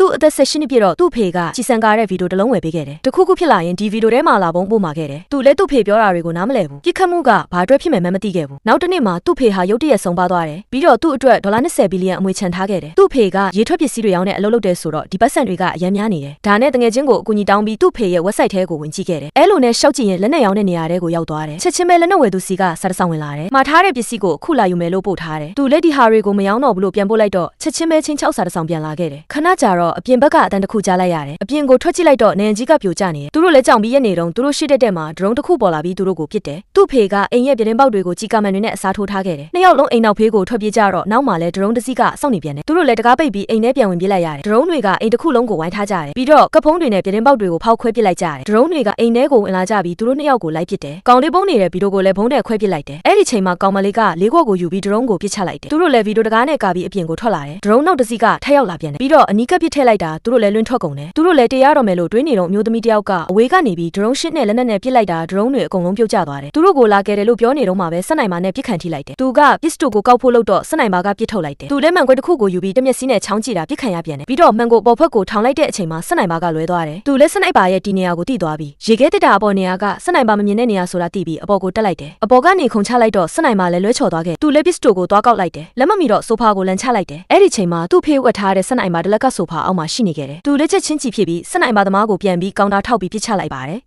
သူ့အသက်16နှစ်ပြည့်တော့သူ့ဖေကကြည်စံကားတဲ့ဗီဒီယိုတစ်လုံးဝယ်ပေးခဲ့တယ်တခုခုဖြစ်လာရင်ဒီဗီဒီယိုထဲမှာလာပုံးပို့မှာခဲ့တယ်သူလည်းသူ့ဖေပြောတာတွေကိုနားမလည်ဘူးပြစ်ခတ်မှုကဘာအတွက်ဖြစ်မယ်မှမသိခဲ့ဘူးနောက်တစ်နေ့မှာသူ့ဖေဟာရုတ်တရက်ဆုံးပါသွားတယ်ပြီးတော့သူ့အတွက်ဒေါ်လာ20ဘီလီယံအမွေချန်ထားခဲ့တယ်သူ့ဖေကရေထွက်ပစ္စည်းတွေရောင်းတဲ့အလုပ်လုပ်တယ်ဆိုတော့ဒီပတ်စံတွေကအရန်များနေတယ်ဒါနဲ့တငယ်ချင်းကိုအကူအညီတောင်းပြီးသူ့ဖေရဲ့ website ထဲကိုဝင်ကြည့်ခဲ့တယ်အဲ့လိုနဲ့ရှောက်ကြည့်ရင်လက်နဲ့ရောင်းတဲ့နေရာထဲကိုရောက်သွားတယ်ချက်ချင်းပဲလက်နဲ့ဝယ်သူစီကစားတစောင်းဝင်လာတယ်မှာထားတဲ့ပစ္စည်းကိုအခုလာယူမယ်လို့ပို့ထားတယ်သူလက်ဒီဟာတွေကိုမရောင်းတော့ဘူးလို့ပြန်ပို့လိုက်တော့ချက်ချင်းပဲချင်းချောက်စားတစောင်းပြန်လာခဲ့တယ်ခဏကြာတော့အပြင်ဘက်ကအတန်တစ်ခုကြားလိုက်ရတယ်အပြင်ကိုထွက်ကြည့်လိုက်တော့နေကြီးကပြိုကျနေတယ်သူတို့လည်းကြောင်ပြီးရက်နေတော့သူတို့ရှိတဲ့မှာဒရုန်းတစ်ခုပေါ်လာပြီးသူတို့ကိုပစ်တယ်သူ့ဖေကအိမ်ရဲ့ပြတင်းပေါက်တွေကိုကြီးကာမန်တွေနဲ့အစားထိုးထားခဲ့တယ်နှစ်ယောက်လုံးအိမ်နောက်ဖေးကိုထွက်ပြေးကြတော့နောက်မှာလည်းဒရုန်းတစ်စီးကစောင့်နေပြန်တယ်သူတို့လည်းတကားပိတ်ပြီးအိမ်ထဲပြန်ဝင်ပြေးလိုက်ရတယ်ဒရုန်းတွေကအိမ်တစ်ခုလုံးကိုဝိုင်းထားကြတယ်ပြီးတော့ကဖုံးတွေနဲ့ပြတင်းပေါက်တွေကိုဖောက်ခွဲပစ်လိုက်ကြတယ်ဒရုန်းတွေကအိမ်ထဲကိုဝင်လာကြပြီးသူတို့နှစ်ယောက်ကိုလိုက်ပစ်တယ်ကောင်လေးပုံးနေတဲ့ဗီဒီယိုကိုလည်းဘုံနဲ့ခွဲပစ်လိုက်တယ်အဲ့ဒီချိန်မှာကောင်မလေးကလေးခွက်ကိုယူပြီးဒရုန်းကိုပစ်ချလိုက်တယ်သူတို့လည်းဗီဒီယိုတကားနဲ့ကာပြီးအပြင်ကိုထွက်လာတယ်ဒရုန်းနောက်တစ်စီးကထက်ရောက်လာပြန်တယ်ပြီးတော့အနီးကပ်ပစ်ထည့်လိုက်တာသူတို့လည်းလွင့်ထွက်ကုန်တယ်သူတို့လည်းတရားတော်မယ်လို့တွေးနေတော့မျိုးသမီးတယောက်က အဝေးကနေပြီးဒရုန်းရှစ်နဲ့လက်နက်နဲ့ပစ်လိုက်တာဒရုန်းတွေအကုန်လုံးပြုတ်ကျသွားတယ်သူတို့ကိုလာခဲ့တယ်လို့ပြောနေတော့မှပဲစက်နိုင်ပါနဲ့ပစ်ခံထိလိုက်တယ်သူကပစ်စတိုကိုကောက်ဖို့လုပ်တော့စက်နိုင်ပါကပစ်ထုတ်လိုက်တယ်သူလည်းမှန်ခွဲတစ်ခုကိုယူပြီးတမျက်စိနဲ့ချောင်းကြည့်တာပစ်ခံရပြန်တယ်ပြီးတော့မှန်ကိုပေါ်ဖက်ကိုထောင်လိုက်တဲ့အချိန်မှာစက်နိုင်ပါကလွဲသွားတယ်သူလည်းစက်နိုင်ပါရဲ့ဒီနေရာကိုတိသွားပြီးရေခဲတက်တာအပေါ်နေရာကစက်နိုင်ပါမမြင်တဲ့နေရာဆိုတာသိပြီးအပေါ်ကိုတက်လိုက်တယ်အပေါ်ကနေခုန်ချလိုက်တော့စက်နိုင်ပါလည်းလွဲချော်သွားခဲ့သူလည်းပစ်စတိုကိုသွားကောက်လိုက်တယ်လက်မမီတော့ဆိုဖာကိုလန်ချလိုက်တယ်အဲ့ဒီချိန်မှာသူ့ဖေးဝတ်ထားတဲ့စက်နိုင်ပါတလက်ကဆိုဖာအောက်မှာရှိနေခဲ့တယ်သူလက်ချက်ချင်းကြည့်ဖြစ်ပြီးစက်နိုင်ပါသမားကိုပြန်ပြီးကောင်တာထောက်ပြီးပစ်ချလိုက်ပါတယ်